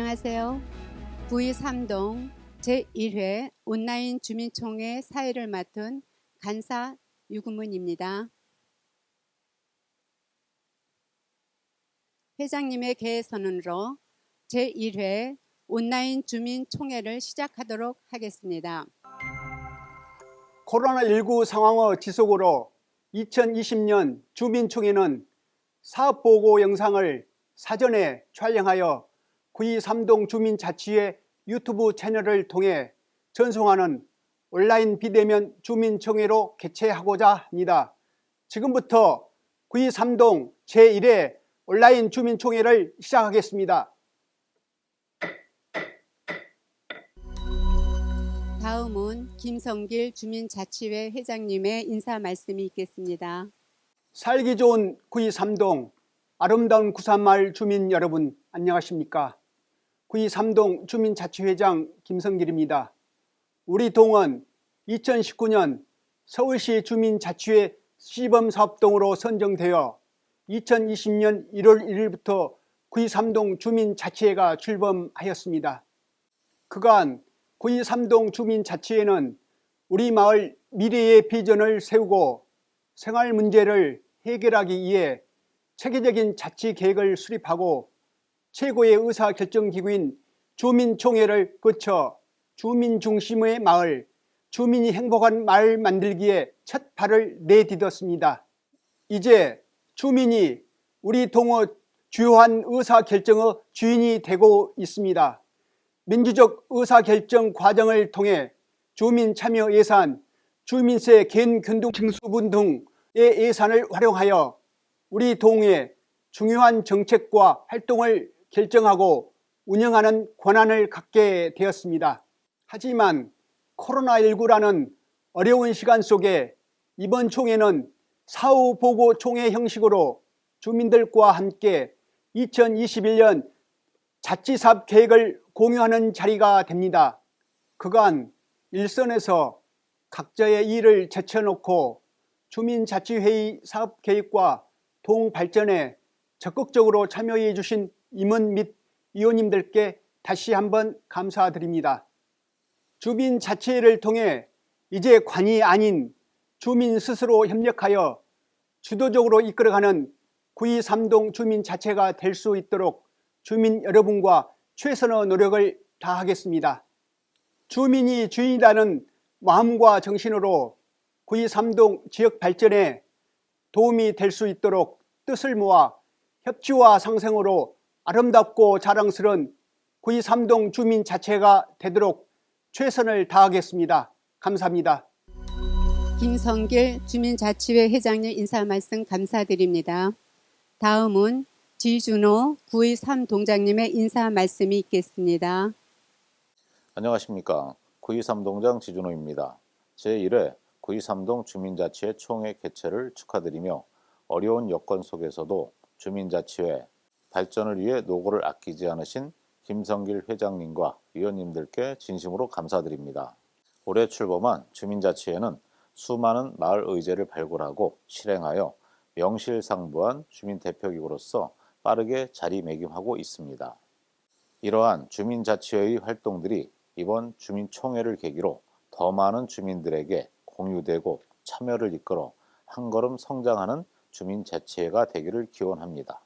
안녕하세요. 9.23동 제1회 온라인 주민총회 사회를 맡은 간사 유구문입니다. 회장님의 개선언으로 제1회 온라인 주민총회를 시작하도록 하겠습니다. 코로나19 상황의 지속으로 2020년 주민총회는 사업보고 영상을 사전에 촬영하여 9.23동 주민자치회 유튜브 채널을 통해 전송하는 온라인 비대면 주민총회로 개최하고자 합니다. 지금부터 9.23동 제1회 온라인 주민총회를 시작하겠습니다. 다음은 김성길 주민자치회 회장님의 인사 말씀이 있겠습니다. 살기 좋은 9.23동 아름다운 구산마을 주민 여러분 안녕하십니까? 9.23동 주민자치회장 김성길입니다. 우리 동은 2019년 서울시 주민자치회 시범사업동으로 선정되어 2020년 1월 1일부터 9.23동 주민자치회가 출범하였습니다. 그간 9.23동 주민자치회는 우리 마을 미래의 비전을 세우고 생활 문제를 해결하기 위해 체계적인 자치 계획을 수립하고 최고의 의사결정기구인 주민총회를 거쳐 주민 중심의 마을, 주민이 행복한 마을 만들기에 첫 발을 내딛었습니다. 이제 주민이 우리 동의 주요한 의사결정의 주인이 되고 있습니다. 민주적 의사결정 과정을 통해 주민 참여 예산, 주민세 개인 균등 징수분 등의 예산을 활용하여 우리 동의 중요한 정책과 활동을 결정하고 운영하는 권한을 갖게 되었습니다. 하지만 코로나19라는 어려운 시간 속에 이번 총회는 사후보고총회 형식으로 주민들과 함께 2021년 자치사업 계획을 공유하는 자리가 됩니다. 그간 일선에서 각자의 일을 제쳐놓고 주민자치회의 사업계획과 동 발전에 적극적으로 참여해 주신 임원 및 위원님들께 다시 한번 감사드립니다. 주민자치회를 통해 이제 관이 아닌 주민 스스로 협력하여 주도적으로 이끌어가는 9.23동 주민자치회가 될 수 있도록 주민 여러분과 최선의 노력을 다하겠습니다. 주민이 주인이라는 마음과 정신으로 9.23동 지역 발전에 도움이 될 수 있도록 뜻을 모아 협치와 상생으로 아름답고 자랑스러운 9.23동 주민자치회가 되도록 최선을 다하겠습니다. 감사합니다. 김성길 주민자치회 회장님 인사 말씀 감사드립니다. 다음은 지준호 9.23 동장님의 인사 말씀이 있겠습니다. 안녕하십니까. 9.23 동장 지준호입니다. 제1회 9.23동 주민자치회 총회 개최를 축하드리며 어려운 여건 속에서도 주민자치회 발전을 위해 노고를 아끼지 않으신 김성길 회장님과 위원님들께 진심으로 감사드립니다. 올해 출범한 주민자치회는 수많은 마을 의제를 발굴하고 실행하여 명실상부한 주민대표기구로서 빠르게 자리매김하고 있습니다. 이러한 주민자치회의 활동들이 이번 주민총회를 계기로 더 많은 주민들에게 공유되고 참여를 이끌어 한 걸음 성장하는 주민자치회가 되기를 기원합니다.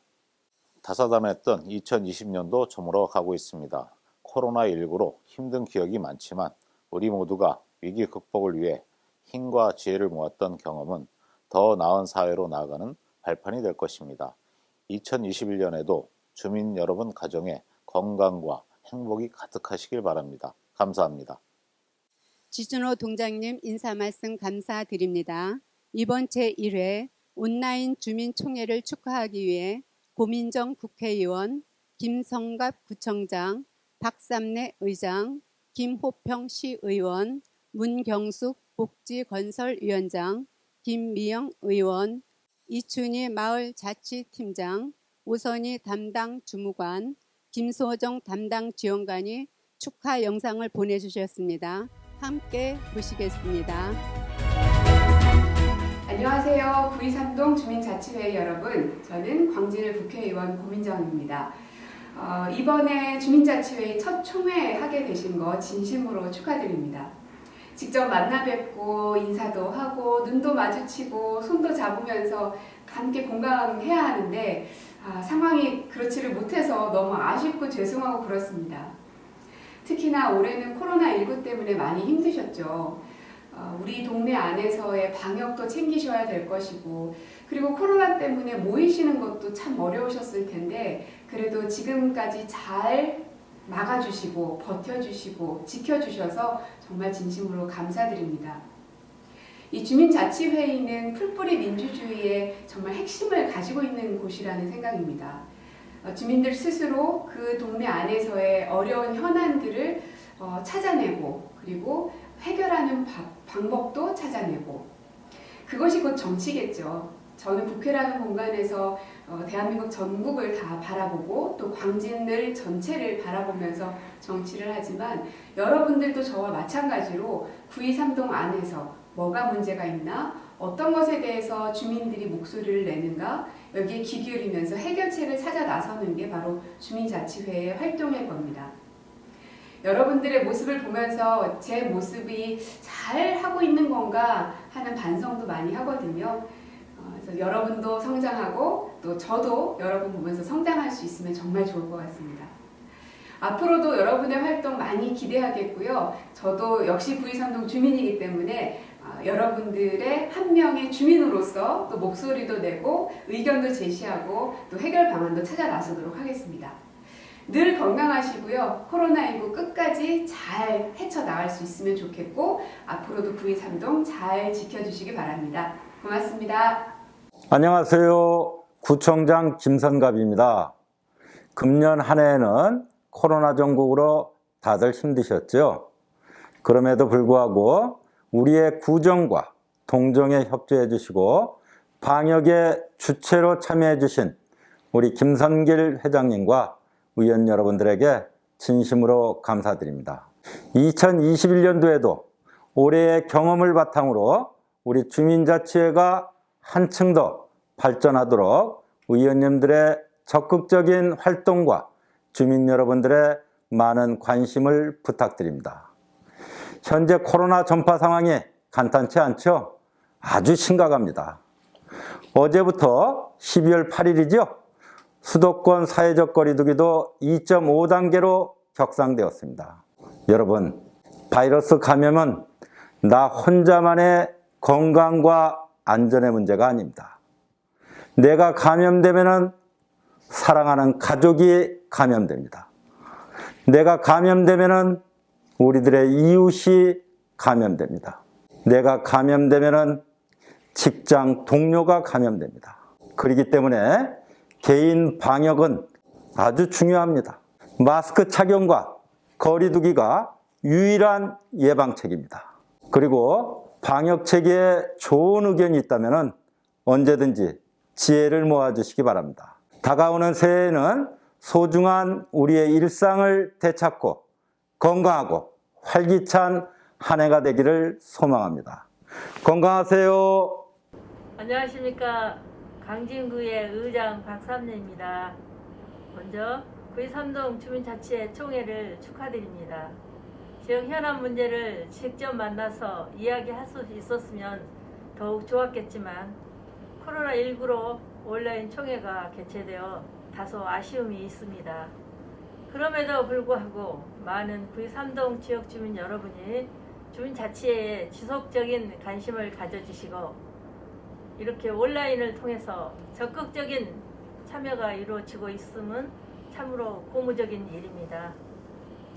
다사다난했던 2020년도 저물어 가고 있습니다. 코로나19로 힘든 기억이 많지만 우리 모두가 위기 극복을 위해 힘과 지혜를 모았던 경험은 더 나은 사회로 나아가는 발판이 될 것입니다. 2021년에도 주민 여러분 가정에 건강과 행복이 가득하시길 바랍니다. 감사합니다. 지준호 동장님 인사 말씀 감사드립니다. 이번 제1회 온라인 주민총회를 축하하기 위해 고민정 국회의원, 김성갑 구청장, 박삼래 의장, 김호평 시의원, 문경숙 복지건설위원장, 김미영 의원, 이춘희 마을자치팀장, 오선희 담당 주무관, 김소정 담당 지원관이 축하 영상을 보내주셨습니다. 함께 보시겠습니다. 안녕하세요. 9.23동 주민자치회 여러분. 저는 광진을 국회의원 고민정입니다. 이번에 주민자치회의 첫 총회 하게 되신 거 진심으로 축하드립니다. 직접 만나 뵙고 인사도 하고 눈도 마주치고 손도 잡으면서 함께 공감해야 하는데 상황이 그렇지를 못해서 너무 아쉽고 죄송하고 그렇습니다. 특히나 올해는 코로나19 때문에 많이 힘드셨죠. 우리 동네 안에서의 방역도 챙기셔야 될 것이고, 그리고 코로나 때문에 모이시는 것도 참 어려우셨을 텐데 그래도 지금까지 잘 막아주시고 버텨주시고 지켜주셔서 정말 진심으로 감사드립니다. 이 주민자치회의는 풀뿌리 민주주의의 정말 핵심을 가지고 있는 곳이라는 생각입니다. 주민들 스스로 그 동네 안에서의 어려운 현안들을 찾아내고 그리고 해결하는 방법도 찾아내고, 그것이 곧 정치겠죠. 저는 국회라는 공간에서 대한민국 전국을 다 바라보고 또 광진을 전체를 바라보면서 정치를 하지만 여러분들도 저와 마찬가지로 923동 안에서 뭐가 문제가 있나, 어떤 것에 대해서 주민들이 목소리를 내는가, 여기에 귀 기울이면서 해결책을 찾아 나서는 게 바로 주민자치회의 활동일 겁니다. 여러분들의 모습을 보면서 제 모습이 잘 하고 있는 건가 하는 반성도 많이 하거든요. 그래서 여러분도 성장하고 또 저도 여러분 보면서 성장할 수 있으면 정말 좋을 것 같습니다. 앞으로도 여러분의 활동 많이 기대하겠고요. 저도 역시 923동 주민이기 때문에 여러분들의 한 명의 주민으로서 또 목소리도 내고 의견도 제시하고 또 해결 방안도 찾아 나서도록 하겠습니다. 늘 건강하시고요. 코로나19 끝까지 잘 헤쳐나갈 수 있으면 좋겠고 앞으로도 923동 잘 지켜주시기 바랍니다. 고맙습니다. 안녕하세요. 구청장 김선갑입니다. 금년 한 해에는 코로나 전국으로 다들 힘드셨죠? 그럼에도 불구하고 우리의 구정과 동정에 협조해 주시고 방역에 주체로 참여해 주신 우리 김선길 회장님과 의원 여러분들에게 진심으로 감사드립니다. 2021년도에도 올해의 경험을 바탕으로 우리 주민자치회가 한층 더 발전하도록 의원님들의 적극적인 활동과 주민 여러분들의 많은 관심을 부탁드립니다. 현재 코로나 전파 상황이 간단치 않죠? 아주 심각합니다. 어제부터 12월 8일이죠? 수도권 사회적 거리두기도 2.5단계로 격상되었습니다. 여러분, 바이러스 감염은 나 혼자만의 건강과 안전의 문제가 아닙니다. 내가 감염되면 사랑하는 가족이 감염됩니다. 내가 감염되면 우리들의 이웃이 감염됩니다. 내가 감염되면 직장 동료가 감염됩니다. 그렇기 때문에 개인 방역은 아주 중요합니다. 마스크 착용과 거리두기가 유일한 예방책입니다. 그리고 방역체계에 좋은 의견이 있다면 언제든지 지혜를 모아주시기 바랍니다. 다가오는 새해에는 소중한 우리의 일상을 되찾고 건강하고 활기찬 한 해가 되기를 소망합니다. 건강하세요. 안녕하십니까. 강진구의 의장 박삼래입니다. 먼저 923동 주민자치회 총회를 축하드립니다. 지역 현안 문제를 직접 만나서 이야기할 수 있었으면 더욱 좋았겠지만 코로나19로 온라인 총회가 개최되어 다소 아쉬움이 있습니다. 그럼에도 불구하고 많은 923동 지역 주민 여러분이 주민자치회에 지속적인 관심을 가져주시고 이렇게 온라인을 통해서 적극적인 참여가 이루어지고 있음은 참으로 고무적인 일입니다.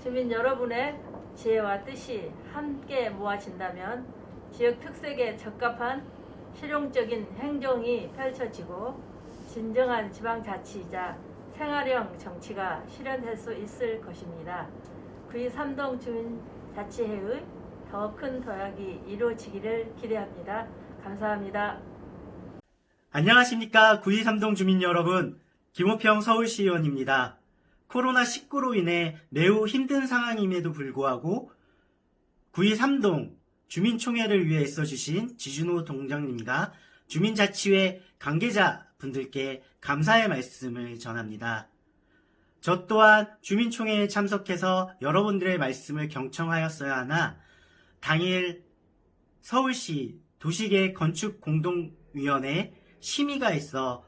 주민 여러분의 지혜와 뜻이 함께 모아진다면 지역 특색에 적합한 실용적인 행정이 펼쳐지고 진정한 지방자치이자 생활형 정치가 실현될 수 있을 것입니다. 923동 주민자치회의 더 큰 도약이 이루어지기를 기대합니다. 감사합니다. 안녕하십니까. 923동 주민 여러분, 김호평 서울시의원입니다. 코로나19로 인해 매우 힘든 상황임에도 불구하고 923동 주민총회를 위해 애써주신 지준호 동장님과 주민자치회 관계자 분들께 감사의 말씀을 전합니다. 저 또한 주민총회에 참석해서 여러분들의 말씀을 경청하였어야 하나 당일 서울시 도시계획 건축공동위원회 심의가 있어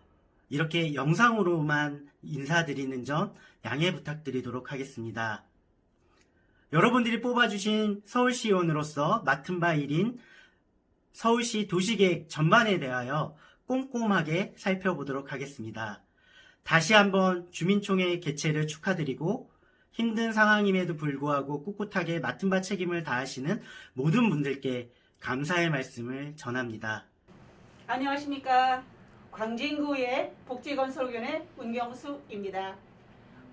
이렇게 영상으로만 인사드리는 점 양해 부탁드리도록 하겠습니다. 여러분들이 뽑아주신 서울시의원으로서 맡은 바 일인 서울시 도시계획 전반에 대하여 꼼꼼하게 살펴보도록 하겠습니다. 다시 한번 주민총회 개최를 축하드리고 힘든 상황임에도 불구하고 꿋꿋하게 맡은 바 책임을 다하시는 모든 분들께 감사의 말씀을 전합니다. 안녕하십니까. 광진구의 복지건설위원회 문경수입니다.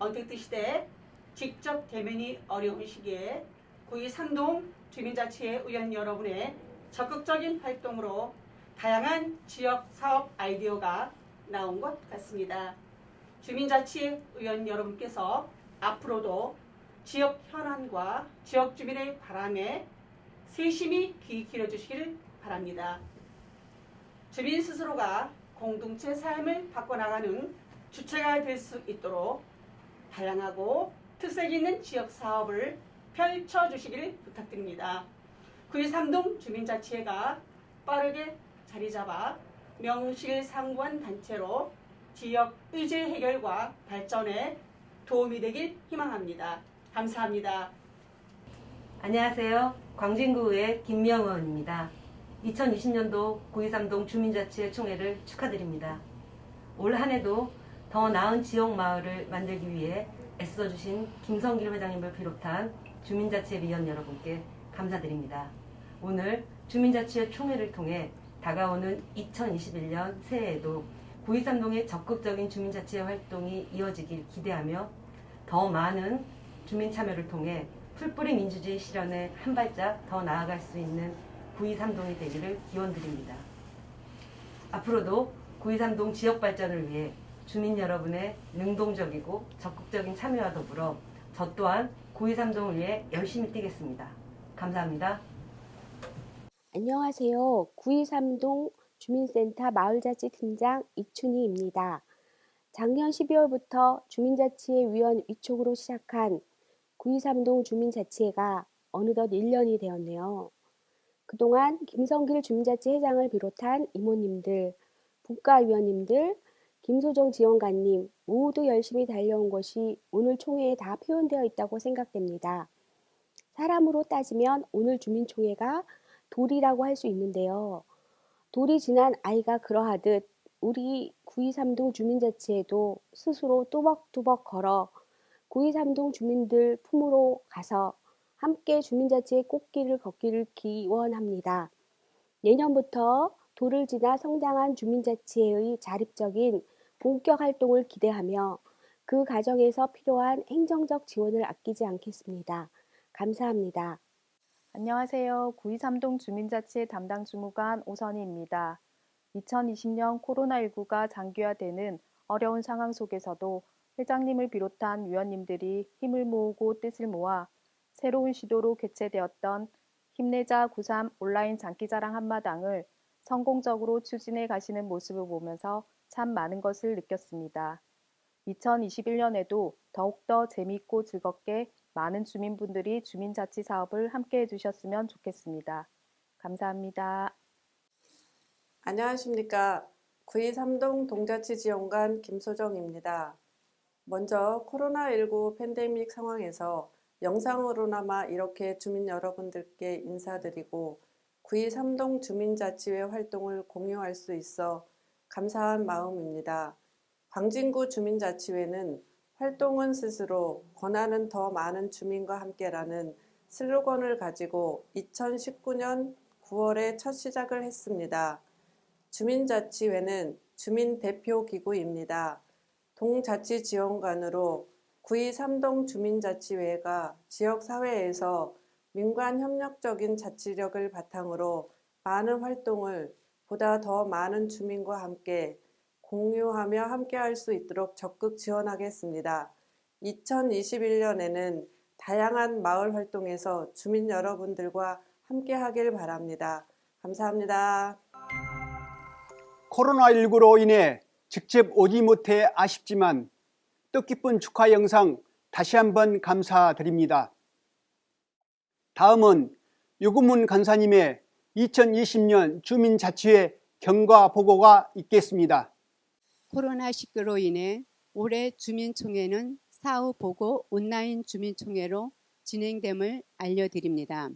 언택트 시대에 직접 대면이 어려운 시기에 구의 삼동 주민자치회 의원 여러분의 적극적인 활동으로 다양한 지역 사업 아이디어가 나온 것 같습니다. 주민자치회 의원 여러분께서 앞으로도 지역 현안과 지역 주민의 바람에 세심히 귀 기울여주시길 바랍니다. 주민 스스로가 공동체 삶을 바꿔나가는 주체가 될 수 있도록 다양하고 특색 있는 지역 사업을 펼쳐주시길 부탁드립니다. 구의 삼동 주민자치회가 빠르게 자리잡아 명실상부한 단체로 지역 의제 해결과 발전에 도움이 되길 희망합니다. 감사합니다. 안녕하세요. 광진구의 김명원입니다. 2020년도 구의 삼동 주민자치회 총회를 축하드립니다. 올 한해도 더 나은 지역 마을을 만들기 위해 애써주신 김성길 회장님을 비롯한 주민자치회 위원 여러분께 감사드립니다. 오늘 주민자치회 총회를 통해 다가오는 2021년 새해에도 구의 삼동의 적극적인 주민자치회 활동이 이어지길 기대하며 더 많은 주민 참여를 통해 풀뿌리 민주주의 실현에 한 발짝 더 나아갈 수 있는 구의 삼동이 되기를 기원드립니다. 앞으로도 구의 삼동 지역 발전을 위해 주민 여러분의 능동적이고 적극적인 참여와 더불어 저 또한 구의 삼동을 위해 열심히 뛰겠습니다. 감사합니다. 안녕하세요. 구의 삼동 주민센터 마을자치팀장 이춘희입니다. 작년 12월부터 주민자치회 위원 위촉으로 시작한 구의 삼동 주민자치회가 어느덧 1년이 되었네요. 그동안 김성길 주민자치회장을 비롯한 이모님들, 국가위원님들, 김소정 지원관님 모두 열심히 달려온 것이 오늘 총회에 다 표현되어 있다고 생각됩니다. 사람으로 따지면 오늘 주민총회가 돌이라고 할 수 있는데요. 돌이 지난 아이가 그러하듯 우리 구의 삼동 주민자치회도 스스로 또박또박 걸어 구의 삼동 주민들 품으로 가서 함께 주민자치회 꽃길을 걷기를 기원합니다. 내년부터 돌을 지나 성장한 주민자치회의 자립적인 본격 활동을 기대하며 그 과정에서 필요한 행정적 지원을 아끼지 않겠습니다. 감사합니다. 안녕하세요. 구의 삼동 주민자치회 담당 주무관 오선희입니다. 2020년 코로나19가 장기화되는 어려운 상황 속에서도 회장님을 비롯한 위원님들이 힘을 모으고 뜻을 모아 새로운 시도로 개최되었던 힘내자 93 온라인 장기자랑 한마당을 성공적으로 추진해 가시는 모습을 보면서 참 많은 것을 느꼈습니다. 2021년에도 더욱더 재미있고 즐겁게 많은 주민분들이 주민자치 사업을 함께 해주셨으면 좋겠습니다. 감사합니다. 안녕하십니까. 구의 삼동 동자치 지원관 김소정입니다. 먼저 코로나19 팬데믹 상황에서 영상으로나마 이렇게 주민 여러분들께 인사드리고 구의 삼동 주민자치회 활동을 공유할 수 있어 감사한 마음입니다. 광진구 주민자치회는 활동은 스스로, 권한은 더 많은 주민과 함께라는 슬로건을 가지고 2019년 9월에 첫 시작을 했습니다. 주민자치회는 주민대표기구입니다. 동자치지원관으로 구의 삼동 주민자치회가 지역사회에서 민관협력적인 자치력을 바탕으로 많은 활동을 보다 더 많은 주민과 함께 공유하며 함께할 수 있도록 적극 지원하겠습니다. 2021년에는 다양한 마을 활동에서 주민 여러분들과 함께하길 바랍니다. 감사합니다. 코로나19로 인해 직접 오지 못해 아쉽지만 뜻깊은 축하 영상 다시 한번 감사드립니다. 다음은 유금문 간사님의 2020년 주민자치회 경과 보고가 있겠습니다. 코로나19로 인해 올해 주민총회는 사후 보고 온라인 주민총회로 진행됨을 알려드립니다.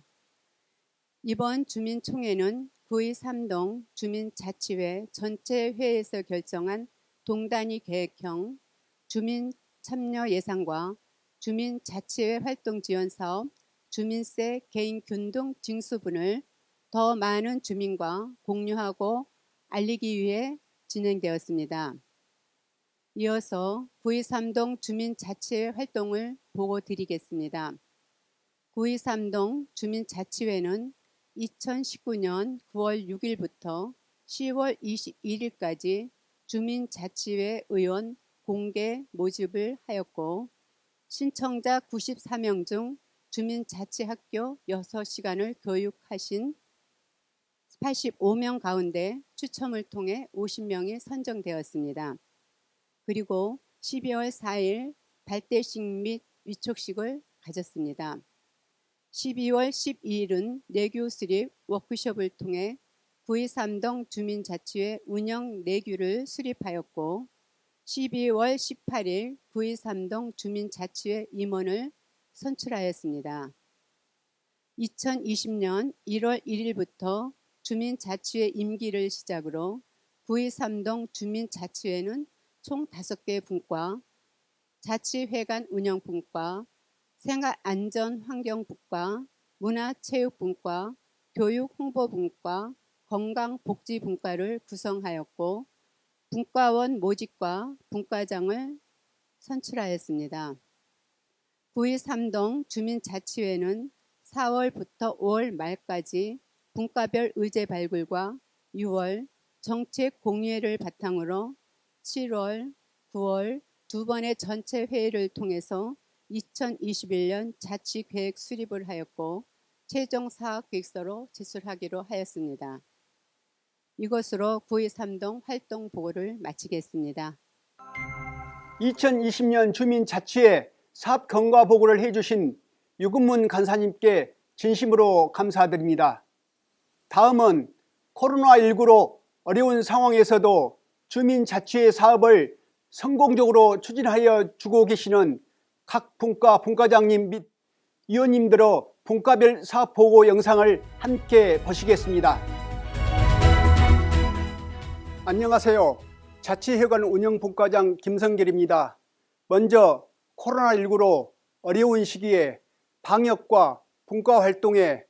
이번 주민총회는 구의 3동 주민자치회 전체 회에서 결정한 동단위 계획형 주민 참여 예산과 주민자치회 활동 지원 사업, 주민세 개인 균등 징수분을 더 많은 주민과 공유하고 알리기 위해 진행되었습니다. 이어서 구의 3동 주민자치회 활동을 보고 드리겠습니다. 구의 3동 주민자치회는 2019년 9월 6일부터 10월 21일까지 주민자치회 의원 공개 모집을 하였고 신청자 94명 중 주민자치학교 6시간을 교육하신 85명 가운데 추첨을 통해 50명이 선정되었습니다. 그리고 12월 4일 발대식 및 위촉식을 가졌습니다. 12월 12일은 내규 수립 워크숍을 통해 구의 3동 주민자치회 운영 내규를 수립하였고 12월 18일 구의 3동 주민자치회 임원을 선출하였습니다. 2020년 1월 1일부터 주민자치회 임기를 시작으로 구의 3동 주민자치회는 총 5개 분과, 자치회관 운영분과, 생활안전환경분과, 문화체육분과, 교육홍보분과, 건강복지분과를 구성하였고 분과원 모집과 분과장을 선출하였습니다. 구의 3동 주민자치회는 4월부터 5월 말까지 분과별 의제 발굴과 6월 정책 공유회를 바탕으로 7월, 9월 두 번의 전체 회의를 통해서 2021년 자치계획 수립을 하였고 최종 사업계획서로 제출하기로 하였습니다. 이것으로 구의 3동 활동 보고를 마치겠습니다. 2020년 주민자치회 사업 경과 보고를 해주신 유금문 간사님께 진심으로 감사드립니다. 다음은 코로나19로 어려운 상황에서도 주민자치회 사업을 성공적으로 추진하여 주고 계시는 각 분과 분과장님 및 위원님들의 분과별 사업 보고 영상을 함께 보시겠습니다. 안녕하세요. 자치회관 운영분과장 김성길입니다. 먼저 코로나19로 어려운 시기에 방역과 분과 활동에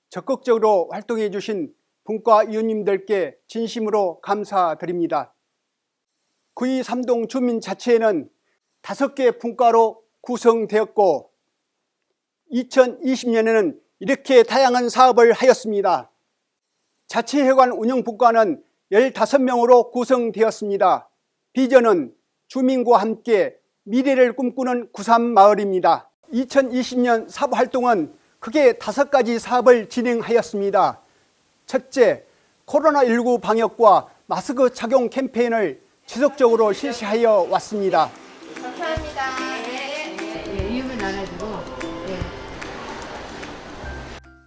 적극적으로 활동해 주신 분과위원님들께 진심으로 감사드립니다. 구의 3동 주민자치회는 5개 분과로 구성되었고 2020년에는 이렇게 다양한 사업을 하였습니다. 자치회관 운영분과는 15명으로 구성되었습니다. 비전은 주민과 함께 미래를 꿈꾸는 구삼마을입니다. 2020년 사업활동은 크게 5가지 사업을 진행하였습니다. 첫째, 코로나19 방역과 마스크 착용 캠페인을 지속적으로 실시하여 왔습니다. 감사합니다. 이음을 나눠주고.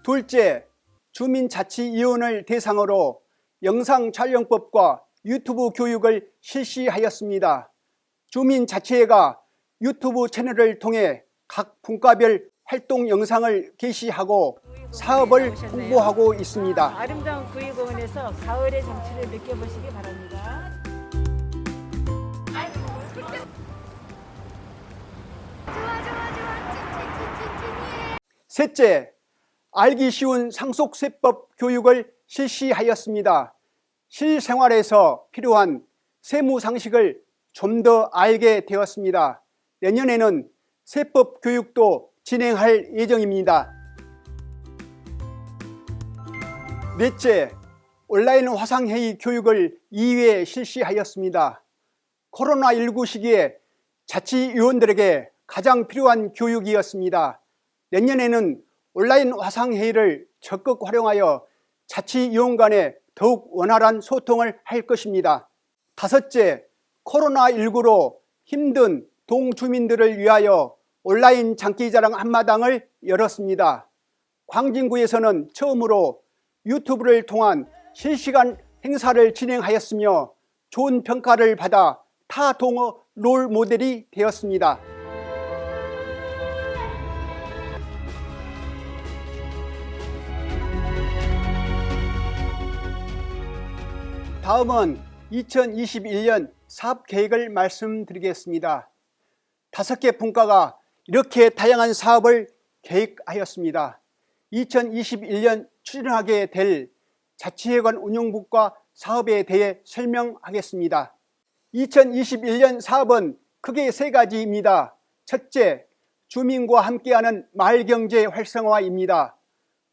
둘째, 주민자치위원을 대상으로 영상촬영법과 유튜브 교육을 실시하였습니다. 주민자치회가 유튜브 채널을 통해 각 분과별 활동 영상을 게시하고 사업을 홍보하고 있습니다. 아름다운 구의공원에서 가을의 정취를 느껴보시기 바랍니다. 셋째, 알기 쉬운 상속세법 교육을 실시하였습니다. 실생활에서 필요한 세무상식을 좀 더 알게 되었습니다. 내년에는 세법 교육도 진행할 예정입니다. 넷째, 온라인 화상회의 교육을 2회 실시하였습니다. 코로나19 시기에 자치위원들에게 가장 필요한 교육이었습니다. 내년에는 온라인 화상회의를 적극 활용하여 자치위원 간에 더욱 원활한 소통을 할 것입니다. 다섯째, 코로나19로 힘든 동주민들을 위하여 온라인 장기자랑 한마당을 열었습니다. 광진구에서는 처음으로 유튜브를 통한 실시간 행사를 진행하였으며 좋은 평가를 받아 타 동의 롤 모델이 되었습니다. 다음은 2021년 사업 계획을 말씀드리겠습니다. 5개 분과가 이렇게 다양한 사업을 계획하였습니다. 2021년 추진하게 될 자치회관 운영분과 사업에 대해 설명하겠습니다. 2021년 사업은 크게 3가지입니다. 첫째, 주민과 함께하는 마을경제 활성화입니다.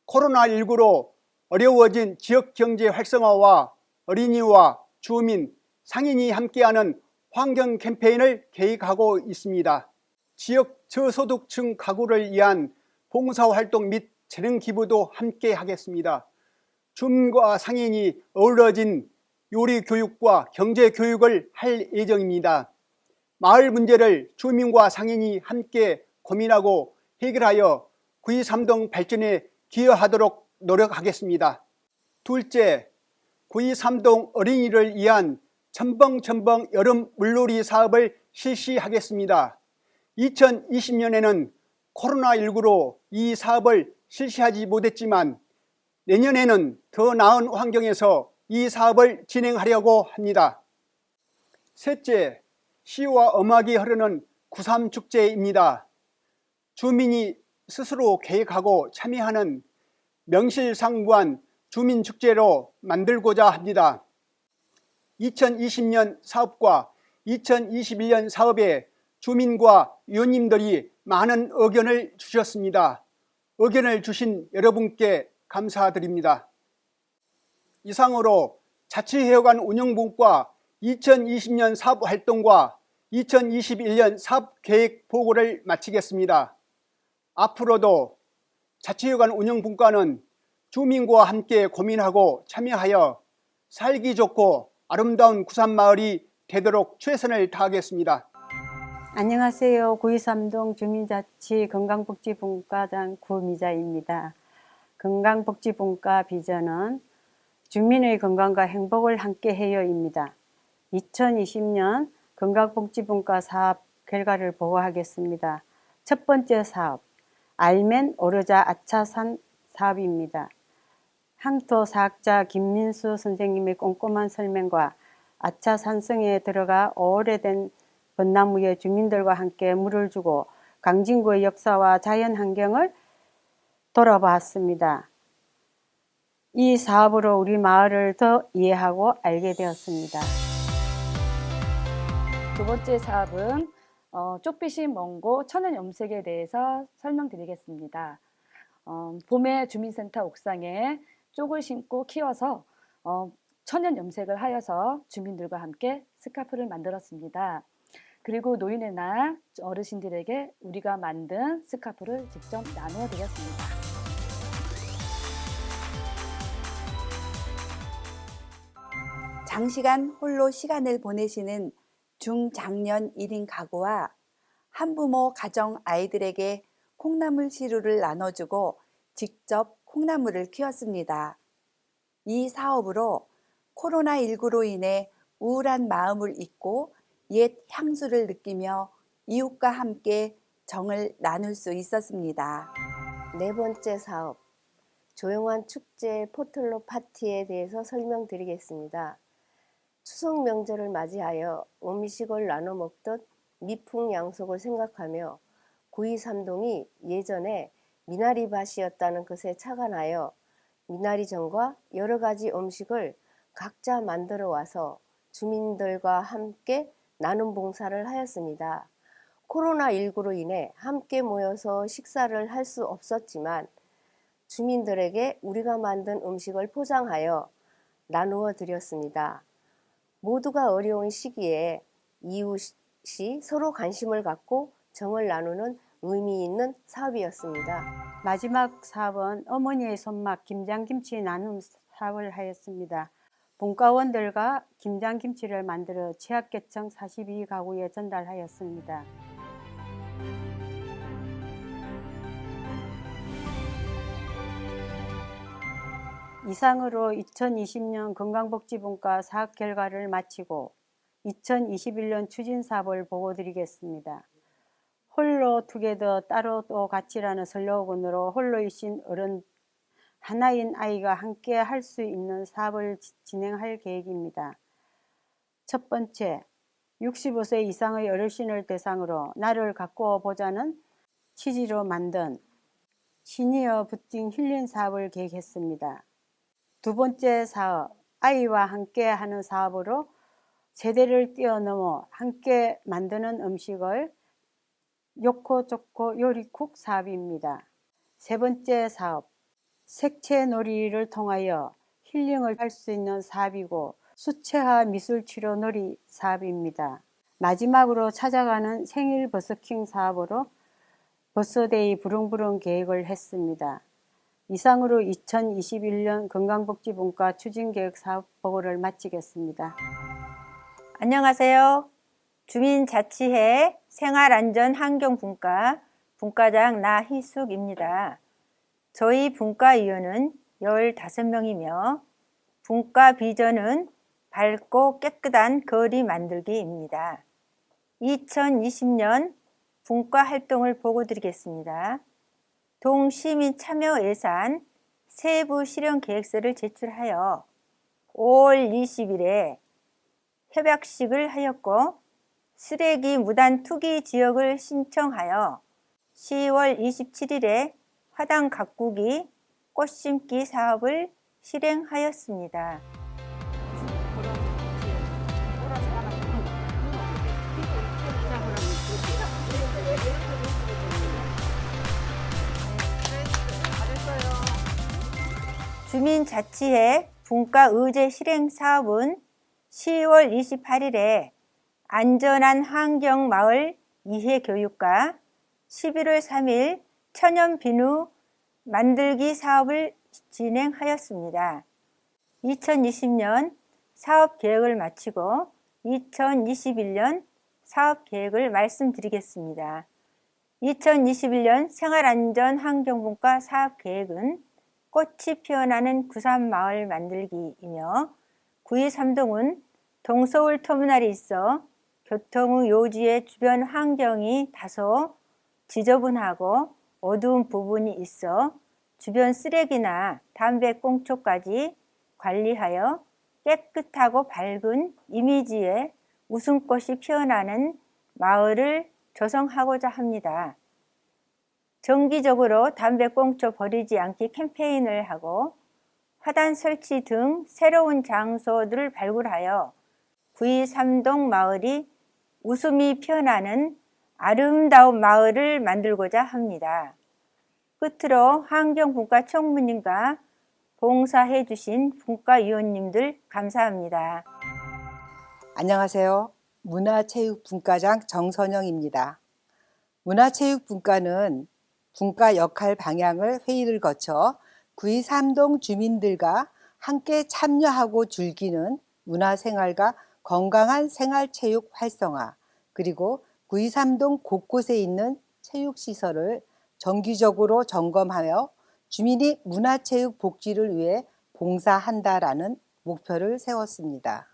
코로나19로 어려워진 지역경제 활성화와 어린이와 주민, 상인이 함께하는 환경 캠페인을 계획하고 있습니다. 지역 저소득층 가구를 위한 봉사활동 및 재능 기부도 함께 하겠습니다. 주민과 상인이 어우러진 요리 교육과 경제 교육을 할 예정입니다. 마을 문제를 주민과 상인이 함께 고민하고 해결하여 구이삼동 발전에 기여하도록 노력하겠습니다. 둘째, 구이삼동 어린이를 위한 첨벙첨벙 여름 물놀이 사업을 실시하겠습니다. 2020년에는 코로나19로 이 사업을 실시하지 못했지만 내년에는 더 나은 환경에서 이 사업을 진행하려고 합니다. 셋째, 시와 음악이 흐르는 구삼축제입니다. 주민이 스스로 계획하고 참여하는 명실상부한 주민축제로 만들고자 합니다. 2020년 사업과 2021년 사업에 주민과 위원님들이 많은 의견을 주셨습니다. 의견을 주신 여러분께 감사드립니다. 이상으로 자치회관 운영분과 2020년 사업활동과 2021년 사업계획 보고를 마치겠습니다. 앞으로도 자치회관 운영분과는 주민과 함께 고민하고 참여하여 살기 좋고 아름다운 구삼마을이 되도록 최선을 다하겠습니다. 안녕하세요. 구이삼동 주민자치 건강복지분과장 구미자입니다. 건강복지분과 비전은 주민의 건강과 행복을 함께해요입니다. 2020년 건강복지분과 사업 결과를 보고하겠습니다. 첫 번째 사업, 알면 오르자 아차산 사업입니다. 항토사학자 김민수 선생님의 꼼꼼한 설명과 아차 산성에 들어가 오래된 벚나무에 주민들과 함께 물을 주고 광진구의 역사와 자연환경을 돌아봤습니다. 이 사업으로 우리 마을을 더 이해하고 알게 되었습니다. 두 번째 사업은 쪽빛이 먼고 천연 염색에 대해서 설명드리겠습니다. 봄에 주민센터 옥상에 쪽을 심고 키워서 천연 염색을 하여서 주민들과 함께 스카프를 만들었습니다. 그리고 노인의 날 어르신들에게 우리가 만든 스카프를 직접 나누어 드렸습니다. 장시간 홀로 시간을 보내시는 중장년 1인 가구와 한부모 가정 아이들에게 콩나물 시루를 나눠주고 직접 콩나물을 키웠습니다. 이 사업으로 코로나19로 인해 우울한 마음을 잊고 옛 향수를 느끼며 이웃과 함께 정을 나눌 수 있었습니다. 네 번째 사업, 조용한 축제 포틀로 파티에 대해서 설명드리겠습니다. 추석 명절을 맞이하여 음식을 나눠 먹듯 미풍양속을 생각하며 구이삼동이 예전에 미나리밭이었다는 것에 착안하여 미나리전과 여러 가지 음식을 각자 만들어 와서 주민들과 함께 나눔 봉사를 하였습니다. 코로나19로 인해 함께 모여서 식사를 할 수 없었지만 주민들에게 우리가 만든 음식을 포장하여 나누어 드렸습니다. 모두가 어려운 시기에 이웃이 서로 관심을 갖고 정을 나누는 의미 있는 사업이었습니다. 마지막 사업은 어머니의 손맛 김장김치 나눔 사업을 하였습니다. 분과원들과 김장김치를 만들어 취약계층 42가구에 전달하였습니다. 이상으로 2020년 건강복지분과 사업 결과를 마치고 2021년 추진사업을 보고드리겠습니다. 홀로 투게더 따로 또 같이라는 슬로건으로 홀로이신 어른 하나인 아이가 함께 할 수 있는 사업을 진행할 계획입니다. 첫 번째, 65세 이상의 어르신을 대상으로 나를 가꾸어 보자는 취지로 만든 시니어 부팅 힐링 사업을 계획했습니다. 두 번째 사업, 아이와 함께 하는 사업으로 세대를 뛰어넘어 함께 만드는 음식을 요코조코 요리쿡 사업입니다. 세 번째 사업, 색채놀이를 통하여 힐링을 할 수 있는 사업이고 수채화 미술치료 놀이 사업입니다. 마지막으로 찾아가는 생일 버스킹 사업으로 버스데이 부릉부릉 계획을 했습니다. 이상으로 2021년 건강복지분과 추진계획 사업 보고를 마치겠습니다. 안녕하세요. 주민자치회 생활안전환경분과 분과장 나희숙입니다. 저희 분과위원은 15명이며 분과 비전은 밝고 깨끗한 거리 만들기입니다. 2020년 분과 활동을 보고드리겠습니다. 동시민 참여 예산 세부 실현 계획서를 제출하여 5월 20일에 협약식을 하였고 쓰레기 무단 투기 지역을 신청하여 10월 27일에 화단 가꾸기, 꽃 심기 사업을 실행하였습니다. 주민자치회 분과의제 실행 사업은 10월 28일에 안전한 환경 마을 이해 교육과 11월 3일 천연 비누 만들기 사업을 진행하였습니다. 2020년 사업 계획을 마치고 2021년 사업 계획을 말씀드리겠습니다. 2021년 생활안전환경분과 사업 계획은 꽃이 피어나는 구산마을 만들기이며 구이삼동은 동서울 터미널이 있어 교통 후 요지의 주변 환경이 다소 지저분하고 어두운 부분이 있어 주변 쓰레기나 담배꽁초까지 관리하여 깨끗하고 밝은 이미지의 웃음꽃이 피어나는 마을을 조성하고자 합니다. 정기적으로 담배꽁초 버리지 않기 캠페인을 하고 화단 설치 등 새로운 장소들을 발굴하여 구이삼동 마을이 웃음이 피어나는 아름다운 마을을 만들고자 합니다. 끝으로 환경분과 총무님과 봉사해 주신 분과위원님들 감사합니다. 안녕하세요. 문화체육분과장 정선영입니다. 문화체육분과는 분과 역할 방향을 회의를 거쳐 구이삼동 주민들과 함께 참여하고 즐기는 문화생활과 건강한 생활체육 활성화, 그리고 구이삼동 곳곳에 있는 체육시설을 정기적으로 점검하여 주민이 문화체육 복지를 위해 봉사한다라는 목표를 세웠습니다.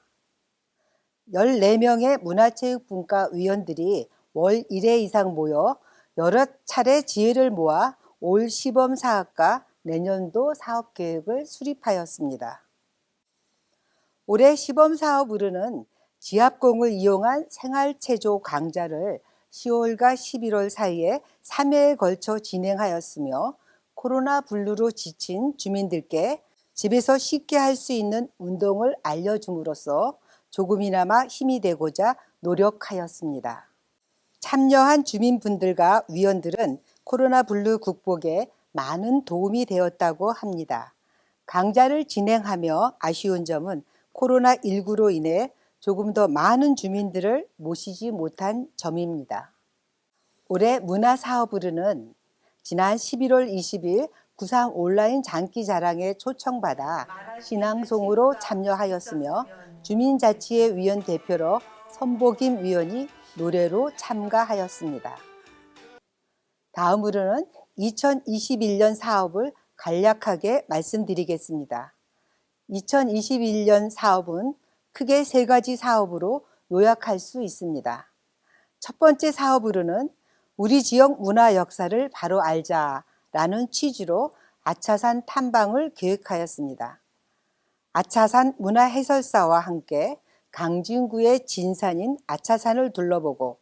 14명의 문화체육분과 위원들이 월 1회 이상 모여 여러 차례 지혜를 모아 올 시범 사업과 내년도 사업 계획을 수립하였습니다. 올해 시범 사업으로는 지압공을 이용한 생활체조 강좌를 10월과 11월 사이에 3회에 걸쳐 진행하였으며 코로나 블루로 지친 주민들께 집에서 쉽게 할 수 있는 운동을 알려줌으로써 조금이나마 힘이 되고자 노력하였습니다. 참여한 주민분들과 위원들은 코로나 블루 극복에 많은 도움이 되었다고 합니다. 강좌를 진행하며 아쉬운 점은 코로나19로 인해 조금 더 많은 주민들을 모시지 못한 점입니다. 올해 문화사업으로는 지난 11월 20일 구3 온라인 장기자랑에 초청받아 신앙송으로 참여하였으며 주민자치회 위원 대표로 선보김 위원이 노래로 참가하였습니다. 다음으로는 2021년 사업을 간략하게 말씀드리겠습니다. 2021년 사업은 크게 3가지 사업으로 요약할 수 있습니다. 첫 번째 사업으로는 우리 지역 문화 역사를 바로 알자라는 취지로 아차산 탐방을 계획하였습니다. 아차산 문화해설사와 함께 강진구의 진산인 아차산을 둘러보고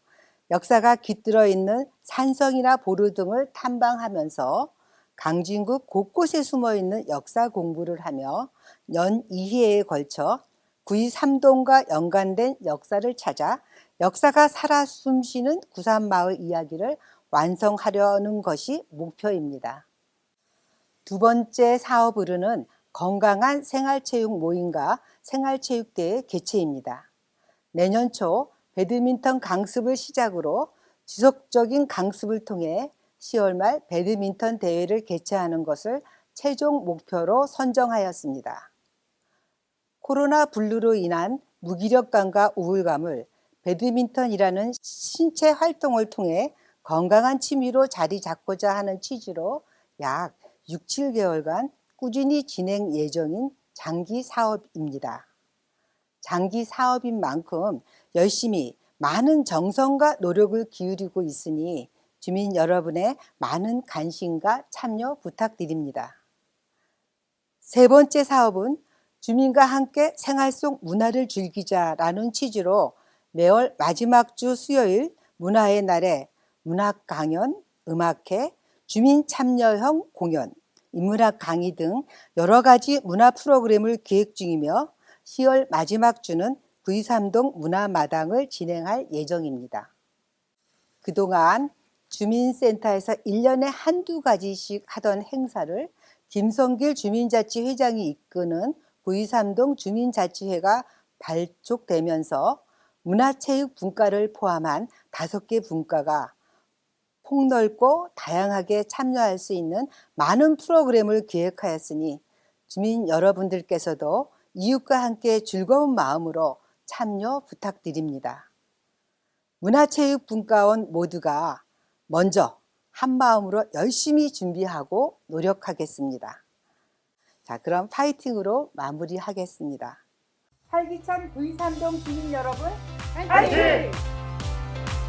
역사가 깃들어 있는 산성이나 보루 등을 탐방하면서 강진구 곳곳에 숨어있는 역사 공부를 하며 연 2회에 걸쳐 구이3동과 연관된 역사를 찾아 역사가 살아 숨쉬는 구산마을 이야기를 완성하려는 것이 목표입니다. 두 번째 사업으로는 건강한 생활체육 모임과 생활체육대회 개최입니다. 내년 초 배드민턴 강습을 시작으로 지속적인 강습을 통해 10월 말 배드민턴 대회를 개최하는 것을 최종 목표로 선정하였습니다. 코로나 블루로 인한 무기력감과 우울감을 배드민턴이라는 신체 활동을 통해 건강한 취미로 자리 잡고자 하는 취지로 약 6, 7개월간 꾸준히 진행 예정인 장기 사업입니다. 장기 사업인 만큼 열심히 많은 정성과 노력을 기울이고 있으니 주민 여러분의 많은 관심과 참여 부탁드립니다. 세 번째 사업은 주민과 함께 생활 속 문화를 즐기자라는 취지로 매월 마지막 주 수요일 문화의 날에 문학 강연, 음악회, 주민 참여형 공연, 인문학 강의 등 여러 가지 문화 프로그램을 계획 중이며 10월 마지막 주는 구이3동 문화마당을 진행할 예정입니다. 그동안 주민센터에서 1년에 한두 가지씩 하던 행사를 김성길 주민자치회장이 이끄는 구이3동 주민자치회가 발족되면서 문화체육 분과를 포함한 5개 분과가 폭넓고 다양하게 참여할 수 있는 많은 프로그램을 기획하였으니 주민 여러분들께서도 이웃과 함께 즐거운 마음으로 참여 부탁드립니다. 문화체육 분과원 모두가 먼저 한마음으로 열심히 준비하고 노력하겠습니다. 자, 그럼 파이팅으로 마무리하겠습니다. 활기찬 구이3동 주민 여러분, 파이팅!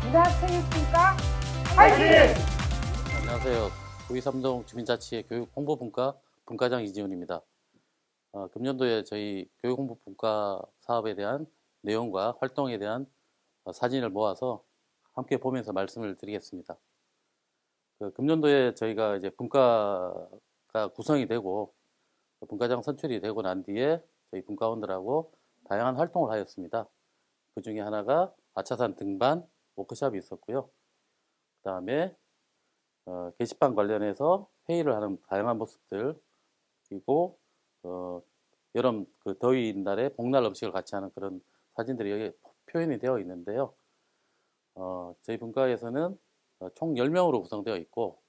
문화체육분과 파이팅! 안녕하세요. 구이3동 주민자치회 교육홍보분과 분과장 이지훈입니다. 금년도에 저희 교육홍보분과 사업에 대한 내용과 활동에 대한 사진을 모아서 함께 보면서 말씀을 드리겠습니다. 금년도에 저희가 이제 분과가 구성이 되고 분과장 선출이 되고 난 뒤에 저희 분과원들하고 다양한 활동을 하였습니다. 그 중에 하나가 아차산 등반 워크숍이 있었고요. 그 다음에 게시판 관련해서 회의를 하는 다양한 모습들, 그리고 여름 그 더위 날에 복날 음식을 같이 하는 그런 사진들이 여기 표현이 되어 있는데요. 저희 분과에서는 총 10명으로 구성되어 있고,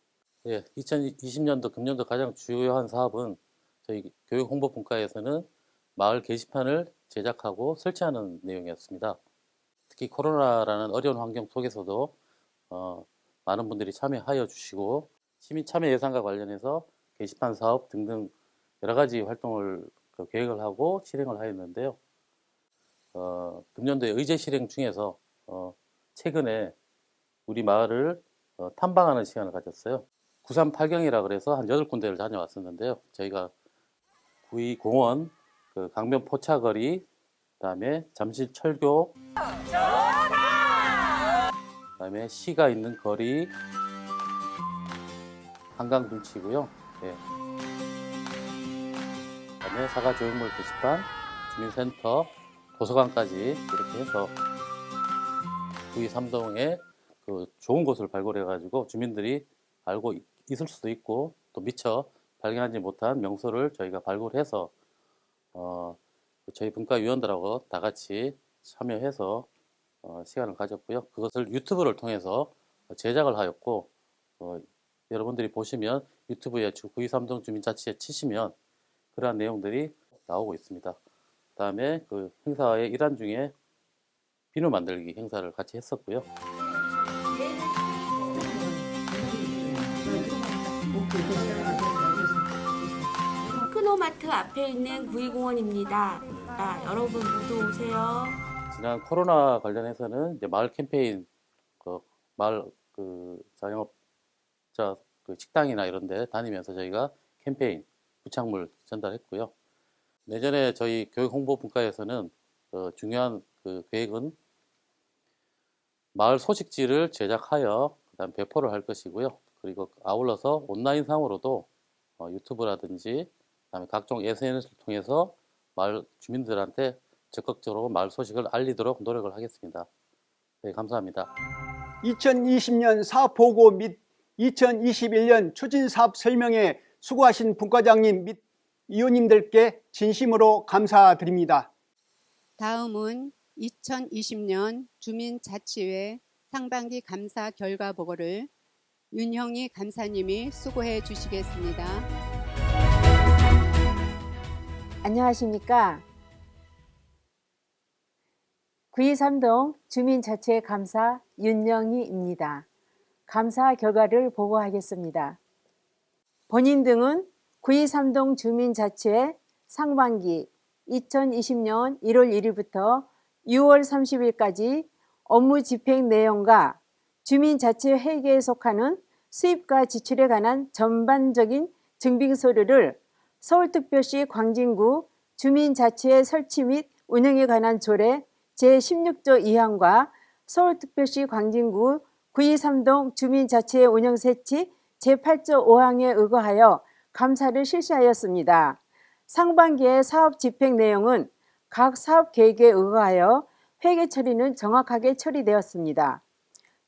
2020년도 금년도 가장 주요한 사업은 저희 교육홍보분과에서는 마을 게시판을 제작하고 설치하는 내용이었습니다. 특히 코로나라는 어려운 환경 속에서도 많은 분들이 참여하여 주시고 시민 참여 예산과 관련해서 게시판 사업 등등 여러 가지 활동을 계획을 하고 실행을 하였는데요. 금년도에 의제 실행 중에서 최근에 우리 마을을 탐방하는 시간을 가졌어요. 938경이라 그래서 한 8군데를 다녀왔었는데요. 저희가 구이공원, 그 강변 포차거리, 그다음에 잠실 철교, 그다음에 시가 있는 거리, 한강 둔치고요. 네. 그다음에 사과조형물 게시판, 주민센터, 도서관까지 이렇게 해서 구이3동에 그 좋은 곳을 발굴해가지고 주민들이 알고 있을 수도 있고 또 미처 발견하지 못한 명소를 저희가 발굴해서 저희 분과위원들하고 다 같이 참여해서 시간을 가졌고요. 그것을 유튜브를 통해서 제작을 하였고 여러분들이 보시면 유튜브에 923동 주민자치에 치시면 그러한 내용들이 나오고 있습니다. 그다음에 그 행사의 일환 중에 비누 만들기 행사를 같이 했었고요. 테크노마트 앞에 있는 구이공원입니다. 여러분 모두 오세요. 지난 코로나 관련해서는 이제 마을 캠페인, 마을 자영업자 식당이나 이런 데 다니면서 저희가 캠페인, 부착물 전달했고요. 내년에 저희 교육홍보분과에서는 중요한 계획은 마을 소식지를 제작하여 그다음 배포를 할 것이고요. 그리고 아울러서 온라인상으로도 유튜브라든지 그다음에 각종 SNS를 통해서 마을 주민들한테 적극적으로 마을 소식을 알리도록 노력을 하겠습니다. 네, 감사합니다. 2020년 사업보고 및 2021년 추진사업 설명에 수고하신 분과장님 및 위원님들께 진심으로 감사드립니다. 다음은 2020년 주민자치회 상반기 감사 결과 보고를 윤형희 감사님이 수고해 주시겠습니다. 안녕하십니까. 923동 주민자치회 감사 윤영희입니다. 감사 결과를 보고하겠습니다. 본인 등은 923동 주민자치회 상반기 2020년 1월 1일부터 6월 30일까지 업무 집행 내용과 주민자치회 회계에 속하는 수입과 지출에 관한 전반적인 증빙서류를 서울특별시 광진구 주민자치회 설치 및 운영에 관한 조례 제16조 2항과 서울특별시 광진구 923동 주민자치회 운영세치 제8조 5항에 의거하여 감사를 실시하였습니다. 상반기의 사업 집행 내용은 각 사업 계획에 의거하여 회계 처리는 정확하게 처리되었습니다.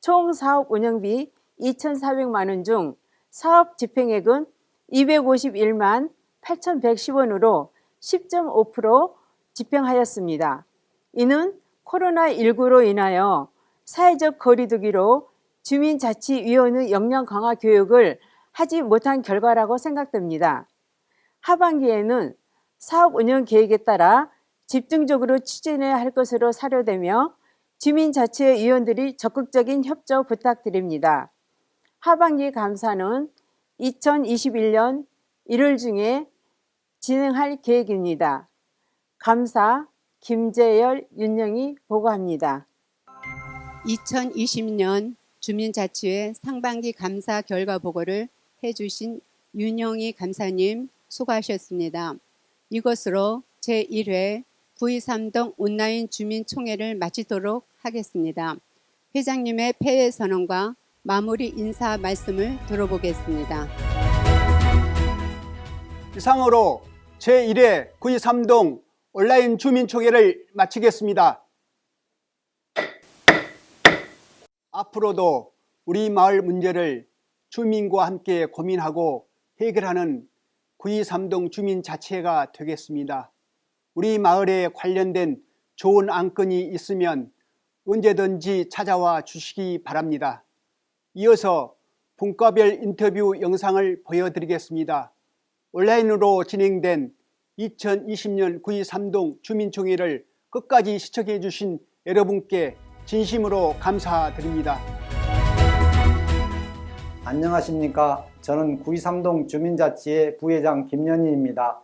총 사업 운영비 2,400만 원 중 사업 집행액은 251만 8,110원으로 10.5% 집행하였습니다. 이는 코로나19로 인하여 사회적 거리두기로 주민자치위원의 역량 강화 교육을 하지 못한 결과라고 생각됩니다. 하반기에는 사업 운영 계획에 따라 집중적으로 추진해야 할 것으로 사료되며 주민자치회 위원들이 적극적인 협조 부탁드립니다. 하반기 감사는 2021년 1월 중에 진행할 계획입니다. 감사 김재열, 윤영희 보고합니다. 2020년 주민자치회 상반기 감사 결과 보고를 해주신 윤영희 감사님 수고하셨습니다. 이것으로 제1회 923동 온라인 주민총회를 마치도록 하겠습니다. 회장님의 폐회 선언과 마무리 인사 말씀을 들어보겠습니다. 이상으로 제1회 923동 온라인 주민총회를 마치겠습니다. 앞으로도 우리 마을 문제를 주민과 함께 고민하고 해결하는 923동 주민자치회가 되겠습니다. 우리 마을에 관련된 좋은 안건이 있으면 언제든지 찾아와 주시기 바랍니다. 이어서 분과별 인터뷰 영상을 보여드리겠습니다. 온라인으로 진행된 2020년 923동 주민총회를 끝까지 시청해 주신 여러분께 진심으로 감사드립니다. 안녕하십니까. 저는 923동 주민자치회 부회장 김연희입니다.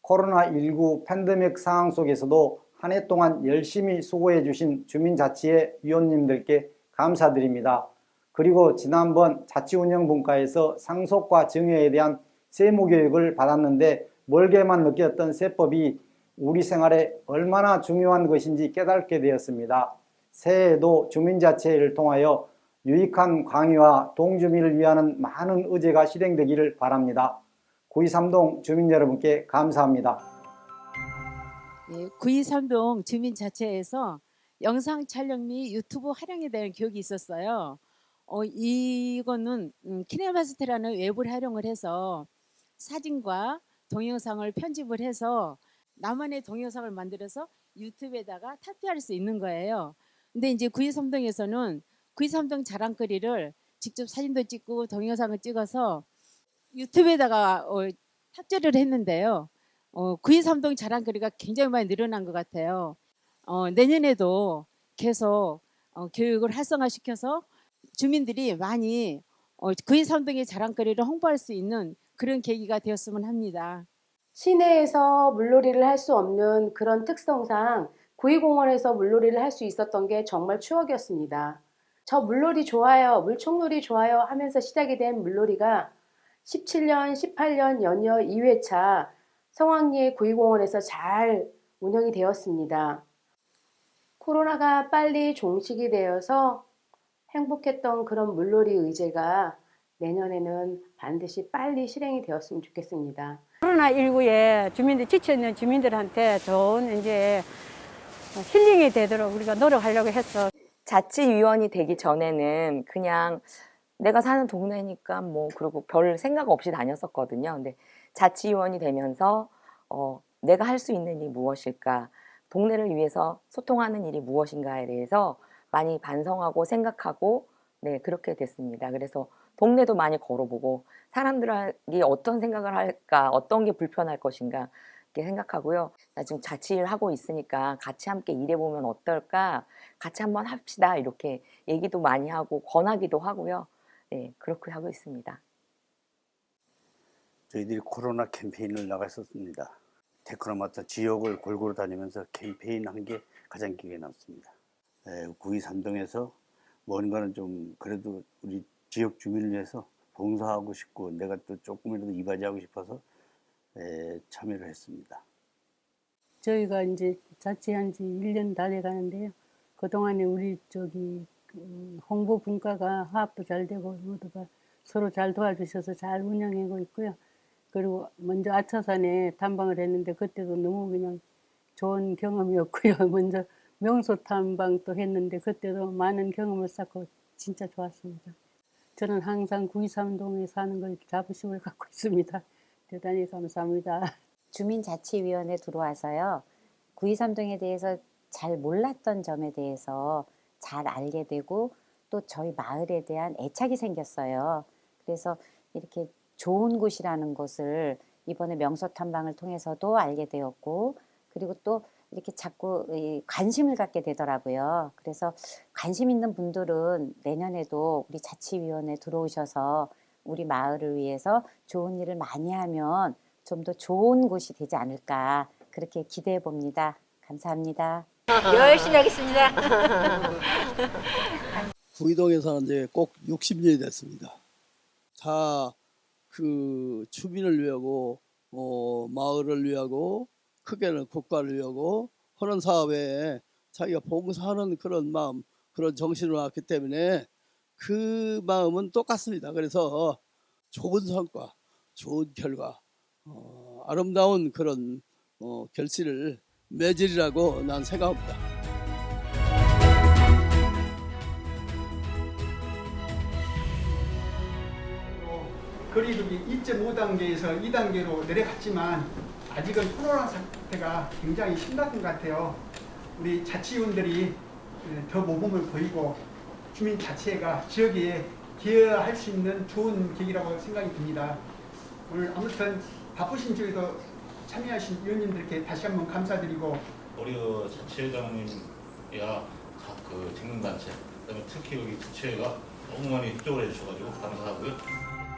코로나19 팬데믹 상황 속에서도 한 해 동안 열심히 수고해 주신 주민자치회 위원님들께 감사드립니다. 그리고 지난번 자치운영분과에서 상속과 증여에 대한 세무교육을 받았는데 멀게만 느꼈던 세법이 우리 생활에 얼마나 중요한 것인지 깨닫게 되었습니다. 새해에도 주민자치회를 통하여 유익한 강의와 동주민을 위하는 많은 의제가 실행되기를 바랍니다. 923동 주민 여러분께 감사합니다. 923동 주민자치회에서 영상 촬영 및 유튜브 활용에 대한 교육이 있었어요. 이거는 키네마스터라는 웹을 활용을 해서 사진과 동영상을 편집을 해서 나만의 동영상을 만들어서 유튜브에다가 탑재할 수 있는 거예요. 근데 이제 923동에서는 923동 자랑거리를 직접 사진도 찍고 동영상을 찍어서 유튜브에다가 탑재를 했는데요. 9.23동 자랑거리가 굉장히 많이 늘어난 것 같아요. 내년에도 계속 교육을 활성화시켜서 주민들이 많이 9.23동의 자랑거리를 홍보할 수 있는 그런 계기가 되었으면 합니다. 시내에서 물놀이를 할 수 없는 그런 특성상 구이공원에서 물놀이를 할 수 있었던 게 정말 추억이었습니다. 저 물놀이 좋아요, 물총놀이 좋아요 하면서 시작이 된 물놀이가 17년, 18년 연여 2회차 성황리의 구이공원에서 잘 운영이 되었습니다. 코로나가 빨리 종식이 되어서 행복했던 그런 물놀이 의제가 내년에는 반드시 빨리 실행이 되었으면 좋겠습니다. 코로나19에 주민들 지쳐있는 주민들한테 좋은 이제 힐링이 되도록 우리가 노력하려고 했어. 자치위원이 되기 전에는 그냥 내가 사는 동네니까 뭐 그리고 별 생각 없이 다녔었거든요. 근데 자치위원이 되면서 내가 할 수 있는 일이 무엇일까, 동네를 위해서 소통하는 일이 무엇인가에 대해서 많이 반성하고 생각하고 네 그렇게 됐습니다. 그래서 동네도 많이 걸어보고 사람들이 어떤 생각을 할까, 어떤 게 불편할 것인가 이렇게 생각하고요. 나 지금 자치를 하고 있으니까 같이 함께 일해보면 어떨까, 같이 한번 합시다 이렇게 얘기도 많이 하고 권하기도 하고요. 네 그렇게 하고 있습니다. 저희들이 코로나 캠페인을 나갔었습니다. 테크노마트 지역을 골고루 다니면서 캠페인한 게 가장 기억에 남습니다. 9.23동에서 뭔가는 좀 그래도 우리 지역 주민을 위해서 봉사하고 싶고 내가 또 조금이라도 이바지하고 싶어서 참여를 했습니다. 저희가 이제 자취한 지 1년 다 돼 가는데요. 그동안에 우리 홍보 분과가 화합도 잘 되고 모두가 서로 잘 도와주셔서 잘 운영하고 있고요. 그리고 먼저 아차산에 탐방을 했는데 그때도 너무 그냥 좋은 경험이었고요. 먼저 명소 탐방도 했는데 그때도 많은 경험을 쌓고 진짜 좋았습니다. 저는 항상 9.23동에 사는 걸 자부심을 갖고 있습니다. 대단히 감사합니다. 주민자치위원회 들어와서요. 9.23동에 대해서 잘 몰랐던 점에 대해서 잘 알게 되고 또 저희 마을에 대한 애착이 생겼어요. 그래서 이렇게 좋은 곳이라는 것을 이번에 명소 탐방을 통해서도 알게 되었고 그리고 또 이렇게 자꾸 관심을 갖게 되더라고요. 그래서 관심 있는 분들은 내년에도 우리 자치위원회 들어오셔서 우리 마을을 위해서 좋은 일을 많이 하면 좀 더 좋은 곳이 되지 않을까 그렇게 기대해 봅니다. 감사합니다. 열심히 하겠습니다. 구이동에 사는 지 꼭 60년이 됐습니다. 다 그 주민을 위하고 마을을 위하고 크게는 국가를 위하고 하는 사업에 자기가 봉사하는 그런 마음, 그런 정신으로 왔기 때문에 그 마음은 똑같습니다. 그래서 좋은 성과, 좋은 결과, 아름다운 그런 결실을 맺으리라고 난 생각합니다. 거리두기 2.5단계에서 2단계로 내려갔지만 아직은 코로나 사태가 굉장히 심각한 것 같아요. 우리 자치위원들이 더 모범을 보이고 주민자치회가 지역에 기여할 수 있는 좋은 계기라고 생각이 듭니다. 오늘 아무튼 바쁘신 중에도 참여하신 위원님들께 다시 한번 감사드리고 우리 자치회장님이야 각 직능단체, 그다음에 특히 여기 자치회가 너무 많이 협조를 해주셔가지고 감사하고요.